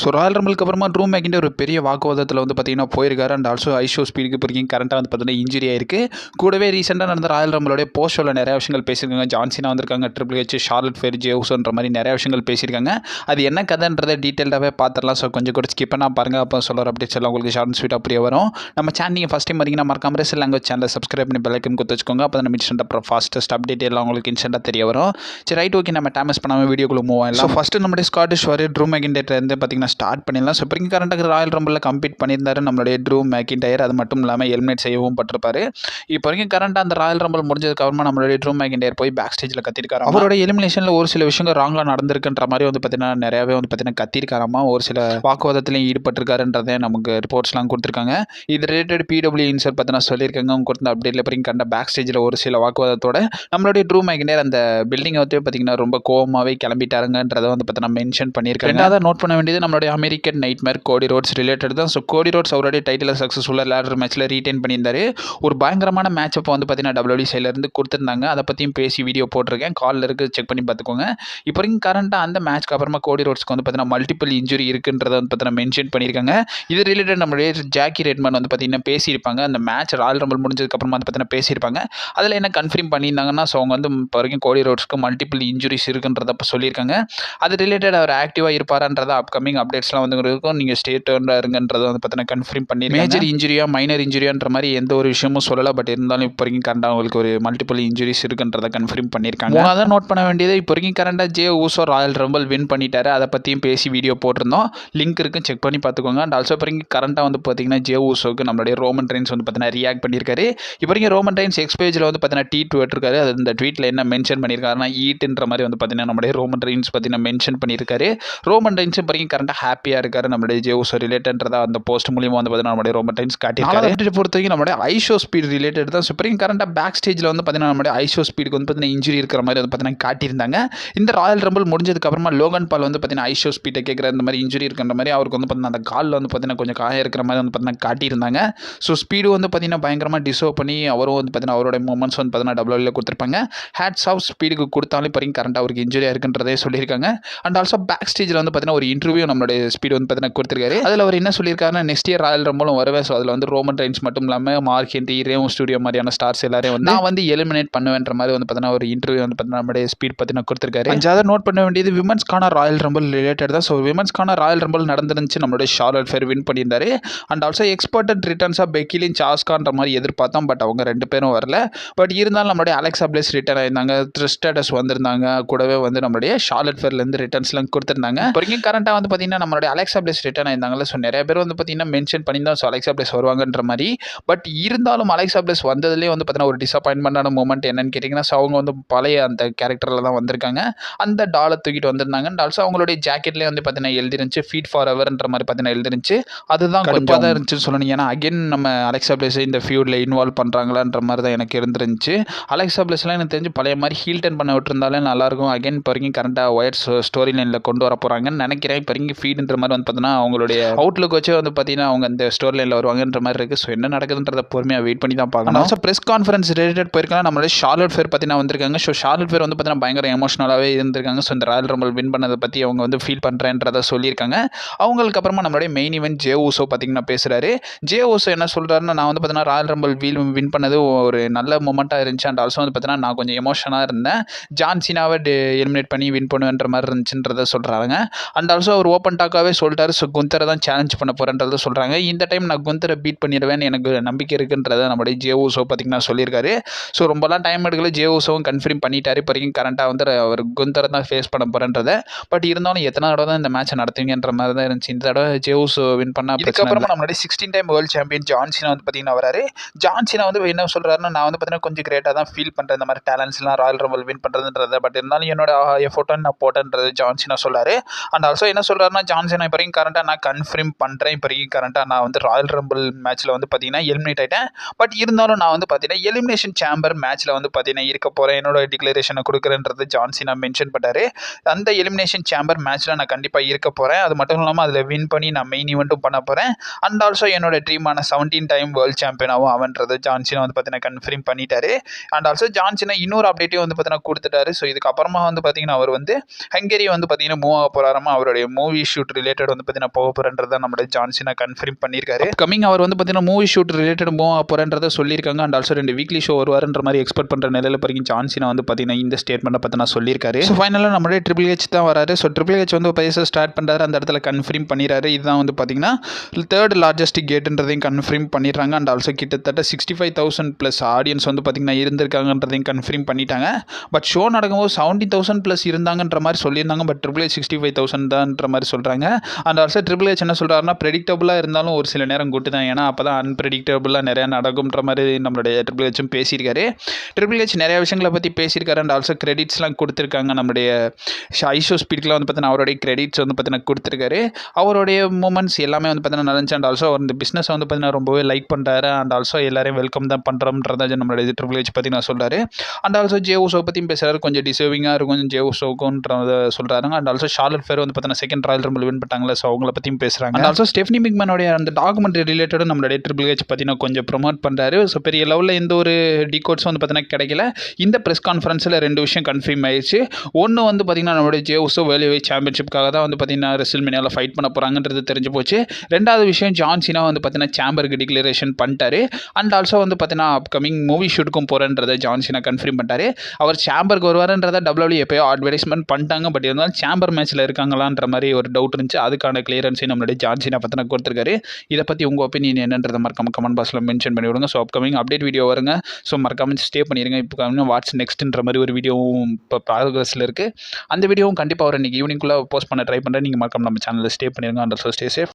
So Royal ரம்பிளுக்கு அப்புறமா true மேக்கிண்டர் ஒரு பெரிய வாக்குவாதத்தில் வந்து பார்த்தீங்கன்னா போயிருக்காரு. அண்ட் ஆல்சோ ஐஷோ ஸ்பீடுக்கு இப்போ கரண்ட்டாக வந்து பார்த்தீங்கன்னா இன்ஜுரி ஆயிருக்கு. கூடவே ரீசெண்டாக நடந்த ராயல் ரம்பிளோடைய போஸ்ட் ஷோவில் நிறைய விஷயங்கள் பேசியிருக்காங்க. ஜான்சினா வந்திருக்காங்க, triple H, Charlotte Flair, Jey உசோன்ற மாதிரி நிறைய விஷயங்கள் பேசியிருக்காங்க. அது என்ன கதைன்றதை டீட்டெயில்டாகவே பார்த்துடலாம். ஸோ கொஞ்சம் கூட ஸ்கிப் பண்ணால் பாருங்கள். அப்போ சொல்கிற அப்டேட்ஸ் எல்லாம் உங்களுக்கு ஷார்ட் அண்ட் ஸ்வீட் அப்படியே வரும். நம்ம சேனல் நீங்கள் ஃபஸ்ட் டைம் வரீங்கன்னா மறக்காம ரேசல் லாங்குவேஜ் சேனலை சப்ஸ்கிரைப் பண்ணி பெல் ஐக்கன் கொடுத்து வச்சுக்கோங்க. அப்போ நம்ம இன்ஸ்டன்ட் அப்புறம் ஃபாஸ்டஸ்ட் அப்டேட் எல்லாம் உங்களுக்கு இன்ஸ்டன்ட்டாக தெரிய வரும். சரி ரைட், ஓகே, நம்ம டைம் மிஸ் பண்ணாமல் வீடியோக்குள்ள மூவ் ஆகலாம். ஸோ ஃபஸ்ட்டு நம்மளுடைய ஸ்காட்டிஷ் வாரியர் ட்ரூ மேக்கிண்டர் வந்து பார்த்தீங்கன்னா ஸ்டார்ட் பண்ணிடலாம். ஸோ இப்போ கரண்ட்டாக ராயல் ரம்பிளில் கம்ப்ளீட் பண்ணியிருந்தாரு நம்மளுடைய ட்ரூ மேக்கிண்டயர். அது மட்டும் இல்லாமல் எலிமினேட் செய்யவும் பட்டிருப்பாரு. இப்போ வரைக்கும் கரண்ட்டாக அந்த ராயல் ரம்பிள் முடிஞ்சதுக்கு அப்புறமா நம்மளுடைய ட்ரூ மேக்கிண்டயர் போய் பேக் ஸ்டேஜில் கத்திருக்காரு. அவரோட எலிமினேஷனில் ஒரு சில விஷயங்கள் ராங்காக நடந்திருக்குன்ற மாதிரி வந்து பார்த்தீங்கன்னா நிறையாவே வந்து பார்த்தீங்கன்னா கத்திருக்காராமா. ஒரு சில வாக்குவாதத்திலையும் ஈடுபட்டிருக்காருன்றதே நமக்கு ரிப்போர்ட்ஸ்லாம் கொடுத்துருக்காங்க. இது ரிலேட்டட் பிடபிள்யூ இன்சர் பார்த்தீங்கன்னா சொல்லியிருக்காங்க. அவங்க கொடுத்த அப்டேட்டில் இப்போ கண்ட பேக் ஸ்டேஜில் ஒரு சில வாக்குவாதத்தோட நம்மளுடைய ட்ரூ மேக்கிண்டயர் அந்த பில்டிங்கை வந்து பார்த்தீங்கன்னா ரொம்ப கோவமாகவே கிளம்பிட்டாருங்கன்றதை வந்து பார்த்தீங்கன்னா மென்ஷன் பண்ணியிருக்காங்க. ரெண்டாவது நோட் பண்ண வேண்டியது நம்மளுடைய அமெரிக்கன் நைட்மேர் கோடி ரோட்ஸ் ரிலேட்டட் தான். ஸோ கோடி ரோட்ஸ் அவருடைய டைட்டில் சக்ஸஸ்ஃபுல்லாக லேடர் மேட்ச்சில் ரீட்டைன் பண்ணியிருந்தாரு. ஒரு பயங்கரமான மேட்ச் அப்போ வந்து பார்த்தீங்கன்னா டபிள்யூடி சைட்லேருந்து கொடுத்துருந்தாங்க. அதை பற்றியும் பேசி வீடியோ போட்டிருக்கேன், காலில் இருக்குது, செக் பண்ணி பார்த்துக்கோங்க. இப்போ வரைக்கும் கரண்ட்டாக அந்த மேட்ச்க்கு அப்புறமா கோடி ரோட்ஸ்க்கு வந்து பார்த்தீங்கன்னா மல்டிபிள் இன்ஜுரி இருக்குன்றதை வந்து பார்த்தீங்கன்னா மென்ஷன் பண்ணியிருக்காங்க. இது ரிலேட்டட் நம்மளுடைய ஜாக்கி ரெட்மன் வந்து பார்த்தீங்கன்னா பேசியிருப்பாங்க. அந்த மேட்ச் ராயல் ரம்பிள் முடிஞ்சதுக்கப்புறமா வந்து பார்த்தீங்கன்னா பேசியிருப்பாங்க. அதில் என்ன கன்ஃபார்ம் பண்ணியிருந்தாங்கன்னா, ஸோ அவங்க வந்து இப்போ வரைக்கும் கோடி ரோட்ஸ்க்கு மல்டிபிள் இன்ஜுரிஸ் இருக்குன்றத இப்போ சொல்லியிருக்காங்க. அது ரிலேட்டட் அவர் ஆக்டிவாக இருப்பாரான்றதை அப்கமிங் அப்டேட்ஸ்லாம் வந்து இருக்கும். நீங்கள் ஸ்டேட் இருங்கன்றதை வந்து பார்த்தீங்கன்னா கன்ஃபார்ம் பண்ணி மேஜர் இன்ஜுரியா மைனர் இன்ஜுரியான்ற மாதிரி எந்த ஒரு விஷயமும் சொல்லலை. பட் இருந்தாலும் இப்போ வரைக்கும் கரண்டாக அவங்களுக்கு ஒரு மல்டிபிள் இன்ஜுரிஸ் இருக்குன்றதை கன்ஃபார்ம் பண்ணியிருக்காங்க. அதை நோட் பண்ண வேண்டியது இப்போ வரைக்கும் கரண்டாக Jey Uso royal rumble win பண்ணிட்டாரு. அதை பற்றியும் பேசி வீடியோ போட்டிருந்தோம், லிங்க் இருக்குது, செக் பண்ணி பார்த்துக்கோங்க. அண்ட் ஆல்சோ இப்போ வரைக்கும் கரண்டாக வந்து பார்த்தீங்கன்னா ஜே ஊசோக்கு நம்மளுடைய ரோமன் ரெயின்ஸ் வந்து பார்த்தீங்கன்னா ரியாக்ட் பண்ணியிருக்காரு. இப்போ வரைக்கும் ரோமன் ரெயின்ஸ் எக்ஸ் பேஜில் வந்து பார்த்தீங்கன்னா ட்வீட் விட்டுருக்காரு. அது இந்த ட்வீட்டில் என்ன மென்ஷன் பண்ணியிருக்காருன்னா ஈட்டுன்ற மாதிரி வந்து பார்த்தீங்கன்னா நம்மளுடைய ரோமன் ரெயின்ஸ் பார்த்தீங்கன்னா மென்ஷன் பண்ணியிருக்காரு. ரோமன் ரெயின்ஸ் இப்போ வரைக்கும் கரண்டாக ஹாப்பியாக இருக்காரு நம்மளுடைய ஜே ஊசோ ரிலேட்டட்ன்றதா அந்த போஸ்ட் மூலியமாக வந்து பார்த்தீங்கன்னா நம்மளுடைய ரோமன் ரெயின்ஸ் காட்டியிருக்காரு. பொறுத்த வரைக்கும் நம்மளுடைய ஐஷோ ஸ்பீட் ரிலேட்டட் தான். ஸோ இப்போ கரண்டாக பேக் ஸ்டேஜில் வந்து பார்த்தீங்கன்னா நம்மளுடைய ஐஷோ ஸ்பீடுக்கு வந்து பார்த்தீங்கன்னா இன்ஜுரி இருக்கிற மாதிரி வந்து பார்த்தீங்கன்னா காட்டியிருந்தாங்க. இந்த ராயல் ரம்பிள் முடிஞ்சதுக்கு அப்புறமா லோகன் பால் வந்து பார்த்தீங்கன்னா ஐஷோ ஸ்பீட்டை கேட்குற இந்த மாதிரி இன்ஜுரி இருக்கிற மாதிரி அவருக்கு வந்து பார்த்தீங்கன்னா அந்த காலில் வந்து பார்த்தீங்கன்னா கொஞ்சம் காயம் இருக்கிற மாதிரி வந்து பார்த்தீங்கன்னா காட்டியிருந்தாங்க. ஸோ ஸ்பீடு வந்து பார்த்தீங்கன்னா பயங்கரமாக டிசர்வ் பண்ணி அவரும் வந்து பார்த்தீங்கன்னா அவரோட மூமெண்ட்ஸ் வந்து பார்த்தீங்கன்னா டபிள்யூல கொடுத்துருப்பாங்க. ஹேட்ஸ் ஆஃப் ஸ்பீடுக்கு கொடுத்தாலும் இப்போ கரண்டாக அவருக்கு இன்ஜுரியாக இருக்குன்றதே சொல்லியிருக்காங்க. அண்ட் ஆல்சோ பேக் ஸ்டேஜில் வந்து பார்த்தீங்கன்னா ஒரு இன்டர்வியூ நம்மளுடைய ஸ்பீடு வந்து பார்த்தீங்கன்னா கொடுத்துருக்காரு. அதில் அவர் என்ன சொல்லியிருக்காருன்னா, நெக்ஸ்ட் இயர் ராயல் ரம்பிளும் வருவேன். ஸோ அதில் வந்து ரோமன் ரெயின்ஸ் மட்டும் இல்லாமல் மார்க் ஹென்றி, ரேவ் ஸ்டுடியோ மாதிரியான ஸ்டார்ஸ் எல்லாரையும் வந்து நான் வந்து எலிமினேட் பண்ணுவேன்ற மாதிரி வந்து பார்த்தீங்கன்னா ஒரு இன்டர்வியூ வந்து பார்த்தீங்கன்னா நம்மளுடைய ஸ்பீட் பார்த்தீங்கன்னா கொடுத்துருக்காரு. அஞ்சாவது நோட் பண்ண வேண்டியது விமன்ஸ்கான ராயல் ரம்பிள் ரிலேட்டட் தான். ஸோ விமன்ஸ்கான ராயல் ரம்பிள் நடந்துருந்துச்சு, நம்மளுடைய ஷார்லட் ஃபேர் வின் பண்ணியிருந்தாரு. அண்ட் ஆல்சோ எக்ஸ்பர்டட் ரிட்டர்ன்ஸாக பெக்கிலின் சாஸ்கான்ற மாதிரி எதிர்பார்த்தோம். பட் அவங்க ரெண்டு பேரும் வரல. பட் இருந்தாலும் நம்மளுடைய அலெக்சா பிளேஸ் ரிட்டர்ன் ஆயிருந்தாங்க, த்ரிஸ்டடஸ் வந்திருந்தாங்க, கூடவே வந்து நம்மளுடைய ஷார்லட் ஃபேர்லேருந்து ரிட்டர்ன்ஸ்லாம் கொடுத்துருந்தாங்க. இப்போ வரைக்கும் கரண்ட்டாக வந்து பார்த்தீங்கன்னா நம்மளுடைய அலெக்சா பிளேஸ் ரிட்டர்ன் ஆயிருந்தாங்கல்ல. ஸோ நிறைய பேர் வந்து பார்த்தீங்கன்னா மென்ஷன் பண்ணி தான் ஸோ அலெக்சா பிளேஸ் வருவாங்கன்ற மாதிரி. பட் இருந்தாலும் அலெக்சா பிளேஸ் வந்ததுலேயே வந்து பார்த்தீங்கன்னா ஒரு டிசப்பாயின்மெண்டான மூமெண்ட் என்னன்னு கேட்டிங்கன்னா, ஸோ அவங்க வந்து பழைய அந்த கேரக்டரில் தான் வந்திருக்காங்க. அந்த டாலை தூக்கிட்டு வந்திருந்தாங்க. அண்ட் ஆல்சோ அவங்களுடைய ஜாக்கெட்லேயே வந்து பார்த்தீங்கன்னா எழுதிருந்துச்சு ஃபீட் ஃபார் எவர்ன்ற மாதிரி பார்த்தீங்கன்னா எழுதிருந்துச்சு. அதுதான் கடுப்பாக தான் இருந்துச்சுன்னு சொல்லணும். ஏன்னா அகைன் நம்ம அலெக்சா பிளேஸ் இந்த ஃபியூடில் இன்வால்வ் பண்ணுறாங்களான்ற மாதிரி தான் எனக்கு இருந்துருந்துச்சு. அலெக்சா பிளேஸ்லாம் எனக்கு தெரிஞ்சு பழைய மாதிரி ஹீல் டர்ன் பண்ண விட்டுருந்தாலே நல்லாயிருக்கும். அகைன் இப்போ வரைக்கும் கரண்ட்டாக ஒயர் ஸ்டோரி லைனில் கொண்டு வர போகிறாங்கன்னு நினைக்கிறேன். இப்போ வரைக்கும் ஃபீடுன்ற மாதிரி வந்து பார்த்தீங்கன்னா அவங்களுடைய அவுட்லுக் வச்சு வந்து பார்த்தீங்கன்னா அவங்க அந்த ஸ்டோரி லைனில் வருவாங்கன்ற மாதிரி இருக்குது. ஸோ என்ன நடக்குதுன்றதை பொறுமையாக வெயிட் பண்ணி தான் பார்க்கணும். ஸோ ப்ரெஸ் கான்ஃபரன்ஸ் ரிலேட்டட் போயிருக்காங்க. நம்மளுடைய ஷார்லட் ஃபேர் பார்த்தீங்கன்னா வந்திருக்காங்க. ஸோ ஷார்லட் ஃபேர் வந்து பார்த்தீங்கன்னா பயங்கர எமோஷனலாகவே இருந்திருக்காங்க. ஸோ இந்த ராயல் ரம்பிள் வின் பண்ணதை பற்றி அவங்க வந்து ஃபீல் பண்ணுறேன்றதை சொல்லியிருக்காங்க. அவங்களுக்கு அப்புறமா நம்மளுடைய மெயின் ஈவென்ட் ஜே ஊசோ பார்த்தீங்கன்னா பேசுகிறாரு. ஜே ஊசோ என்ன சொல்கிறாருன்னா, நான் வந்து பார்த்தீங்கன்னா ராயல் ரம்பிள் வின் பண்ணது ஒரு நல்ல மூமெண்ட்டாக இருந்துச்சு. அண்ட் ஆல்சோ வந்து பார்த்தீங்கன்னா நான் கொஞ்சம் எமோஷனாக இருந்தேன். ஜான் சீனாவை எலிமினேட் பண்ணி வின் பண்ணுவேன்ற மாதிரி இருந்துச்சுன்றதை சொல்கிறாங்க. அண்ட் ஆல்சோ அவர் ஓப்பன் டாக்காகவே சொல்லிட்டாரு. ஸோ குந்தரை தான் சேலஞ்ச் பண்ண போகிறேன்றதை சொல்கிறாங்க. இந்த டைம் நான் குந்தரை பீட் பண்ணிடுவேன்னு எனக்கு நம்பிக்கை இருக்குன்றதை நம்மளுடைய ஜே ஊசோ பார்த்தீங்கன்னா சொல்லியிருக்காரு. ஸோ ரொம்பலாம் டைம் எடுக்கல, ஜே ஊசோவும் கன்ஃபார்ம் பண்ணிட்டாரு. இப்போ வரைக்கும் கரண்ட்டாக வந்து அவர் குந்தரை தான் ஃபேஸ் பண்ண போகிறேன்றதை. பட் இருந்தாலும் எத்தனை தடவை தான் இந்த மேட்சை நடத்துவீங்கன்ற மாதிரி தான் இருந்துச்சு. இந்த தடவை ஜே ஊசோ வின் பண்ணால் அதுக்கப்புறமா நம்மளுடைய 16 time world champion John Cena வந்து பார்த்தீங்கன்னா வராரு. ஜான் சீனா வந்து என்ன சொல்கிறாருன்னா, நான் வந்து பார்த்தீங்கன்னா கொஞ்சம் கிரேட்டாக தான் ஃபீல் பண்ணுறேன் இந்த மாதிரி டேலண்ட்ஸ்லாம் ராயல் ரம்பிள் வின் பண்ணுறதுன்றதை. பட் இருந்தாலும் என்னோட எஃபோர்ட்டை நான் போட்டேன்றது ஜான் சீனா சொல்கிறாரு. அண்ட் ஆல்சோ என்ன சொல்கிறாருன்னா, ஜான் சீனா இப்போ வரைக்கும் கரண்ட்டாக நான் கன்ஃபார்ம் பண்ணுறேன். இப்போ வரைக்கும் கரண்ட்டாக நான் வந்து ராயல் ரம்பிள் மேட்ச்சில் வந்து பார்த்தீங்கன்னா எலிமினேட் ஆகிட்டேன். பட் இருந்தாலும் நான் வந்து பார்த்தீங்கன்னா எலிமினேஷன் சேம்பர் மேட்ச்சில் வந்து பார்த்தீங்கன்னா இருக்க போகிறேன், என்னோட டிக்ளரேஷனை கொடுக்குறேன்றது ஜான் சீனா மென்ஷன் பண்ணாரு. அந்த எலிமினேஷன் சேம்பர் மேட்ச்சில் நான் கண்டிப்பாக இருக்க போகிறேன். அது மட்டும் இல்லாமல் அதில் வின் பண்ணி நான் மெயின் ஈவெண்ட்டும் பண்ண போகிறேன். அண்ட் ஆல்சோ என்னோட ட்ரீமான 17 டைம் வேர்ல்டு சாம்பியனாகவும் அவன்றது ஜான் சீனா வந்து பார்த்தீங்கன்னா கன்ஃபார்ம் பண்ணிட்டாரு. அண்ட் ஆல்சோ ஜான் சீனா இன்னொரு அப்டேட்டையும் வந்து பார்த்தீங்கன்னா கொடுத்துட்டாரு. ஸோ இதுக்கப்புறமா வந்து பார்த்தீங்கன்னா அவர் வந்து ஹங்கேரி வந்து பார்த்தீங்கன்னா மூவ் ஆக போகிறாராமா. அவருடைய மூவி ஷூட் ரிலேட்டட் வந்து பார்த்தீங்கன்னா போக போகிறன்றதை நம்மளுடைய ஜான்சினா கன்ஃபார்ம் பண்ணியிருக்காரு. கமிங் அவர் வந்து பார்த்தீங்கன்னா மூவி ஷூட் ரிலேட்டட் போக போகிறன்றதை சொல்லியிருக்காங்க. அண்ட் ஆல்சோ 2 வீக்லி ஷோ வருவார்ன்ற மாதிரி எக்ஸ்பெக்ட் பண்ணுற நிலையில் பிறகு ஜான்சினா வந்து பார்த்தீங்கன்னா இந்த ஸ்டேட்மெண்ட்டை பார்த்தீங்கன்னா சொல்லியிருக்காரு. ஸோ ஃபைனலாக நம்மளுடைய ட்ரிபிள் ஹெச் தான் வராரு. ஸோ ட்ரிபிள் ஹெச் வந்து பேச ஸ்டார்ட் பண்ணுறாரு. அந்த இடத்துல கன்ஃபார்ம் பண்ணிடுறாரு. இதுதான் வந்து பார்த்தீங்கன்னா 3rd லார்ஜஸ்ட் கேட்ன்றதையும் கன்ஃபார்ம் பண்ணிடுறாங்க. அண்ட் ஆல்சோ கிட்டத்தட்ட 65,000+ ஆடியன்ஸ் வந்து பார்த்தீங்கன்னா இருந்திருக்காங்கன்றதையும் கன்ஃபார்ம் பண்ணிட்டாங்க. பட் ஷோ நடக்கும்போது 70,000+ இருந்தாங்கன்ற மாதிரி சொல்லியிருந்தாங்க. பட் ட்ரிபிள் ஹெச் 65,000 தான்ன்ற மாதிரி சொல்கிறாங்க. அண்ட் ஆல்சோ ட்ரிபிள் ஹெச் என்ன சொல்கிறாருன்னா, ப்ரெடிக்டபுளாக இருந்தாலும் ஒரு சில நேரம் குட்டு தான், ஏன்னா அப்போ தான் அன்பிரடிக்டபுளாக நிறையா நடக்கும்ன்ற மாதிரி நம்மளுடைய ட்ரிபிள் ஹெச்சும் பேசியிருக்காரு. ட்ரிபிள் ஹெச் நிறையா விஷயங்களை பற்றி பேசியிருக்காரு. அண்ட் ஆல்சோ கிரெடிட்ஸ்லாம் கொடுத்துருக்காங்க. நம்மளுடைய ஐஷோ ஸ்பீட்லாம் வந்து பார்த்தீங்கன்னா அவருடைய கிரெடிட்ஸ் வந்து பார்த்தீங்கன்னா கொடுத்துருக்காரு. அவருடைய மூமெண்ட்ஸ் எல்லாமே வந்து பார்த்தீங்கன்னா நடந்துச்சு. அண்ட் ஆல்சோ அவர் இந்த பிஸ்னஸ் வந்து பார்த்தீங்கன்னா ரொம்பவே லைக் பண்ணுறாரு. அண்ட் ஆல்சோ எல்லாரையும் வெல்கம் தான் பண்ணுறோம்ன்றத நம்மளுடைய ட்ரிபிள் ஹெச் பார்த்தீங்கன்னா சொல்கிறாரு. அண்ட் ஆல்சோ ஜே உசோ பற்றியும் பேசுகிறாரு. கொஞ்சம் டிசர்விங்காக இருக்கும் ஜே உசோக்குன்றத சொல்கிறாங்க. அண்ட் ஆல்சோ ஷார்லட் ஃபேர் வந்து பார்த்தீங்கன்னா 2nd ராயல் ரம்பிள் வின் பண்ணிட்டாங்களே, ஸோ அவங்கள பற்றியும் பேசுகிறாங்க. அண்ட் ஆல்சோ ஸ்டெஃப்னி மிக்மேனோடைய அந்த டாக்குமெண்ட்ரி ரிலேட்டடும் நம்மளுடைய ட்ரிபிள் ஹெச் பார்த்தீங்கன்னா கொஞ்சம் ப்ரொமோட் பண்ணுறாரு. ஸோ பெரிய லெவலில் எந்த ஒரு டிகோட்ஸும் வந்து பார்த்தீங்கன்னா கிடைக்கல. இந்த ப்ரெஸ் கான்ஃபரன்ஸில் 2 விஷயம் கன்ஃபார்ம் ஆயிடுச்சு. ஒன்று வந்து பார்த்தீங்கன்னா நம்மளுடைய ஜே உசோ வேர்ல்ட் சாம்பியன்ஷிப்காக தான் வந்து பார்த்தீங்கன்னா ரெஸ்ல்மேனியாவில் ஃபைட் பண்ண போகிறாங்கன்றது தெரிஞ்சு போச்சு. 2வது விஷயம் ஜான் சீனா வந்து பார்த்தீங்கன்னா சேம்பருக்கு டிக்ளரேஷன் பண்ணிட்டாரு. அண்ட் ஆல்சோ வந்து பார்த்தீங்கன்னா அப்கமிங் மூவி ஷூட்டுக்கும் போகிறன்றதை ஜான் சீனா கன்ஃபார்ம் பண்ணிட்டாரு. அவர் சேம்பருக்கு வருவாருன்றதை WWE எப்போயோ அட்வர்டைஸ்மெண்ட் பண்ணிட்டாங்க. பட் இருந்தாலும் சேம்பர் மேட்ச்சில் இருக்காங்களான்ற மாதிரி ஒரு டவுட் இருந்துச்சு. அதுக்கான கிளியரன்ஸையும் நம்மளுடைய ஜான் சீனா பார்த்தீங்கன்னா கொடுத்துருக்காரு. இதை பற்றி உங்கள் ஒப்பீனியன் என்னன்றதை மறக்காம கமெண்ட் பாக்ஸில் மென்ஷன் பண்ணி விடுங்க. ஸோ அப்கமிங் அப்டேட் வீடியோ வருங்க. ஸோ மறக்காம ஸ்டே பண்ணிடுங்க. இப்போ வாட்ஸ் நெக்ஸ்ட்ன்ற மாதிரி ஒரு வீடியோவும் இப்போ ப்ராக்ரஸில் இருக்குது. அந்த வீடியோவும் கண்டிப்பாக ஒரு இன்றைக்கி ஈவினிங்குள்ளே போஸ்ட் பண்ண ட்ரை பண்ணுறேன். நீங்கள் மறக்காம நம்ம சேனலில் ஸ்டே பண்ணிடுங்க. And also stay safe.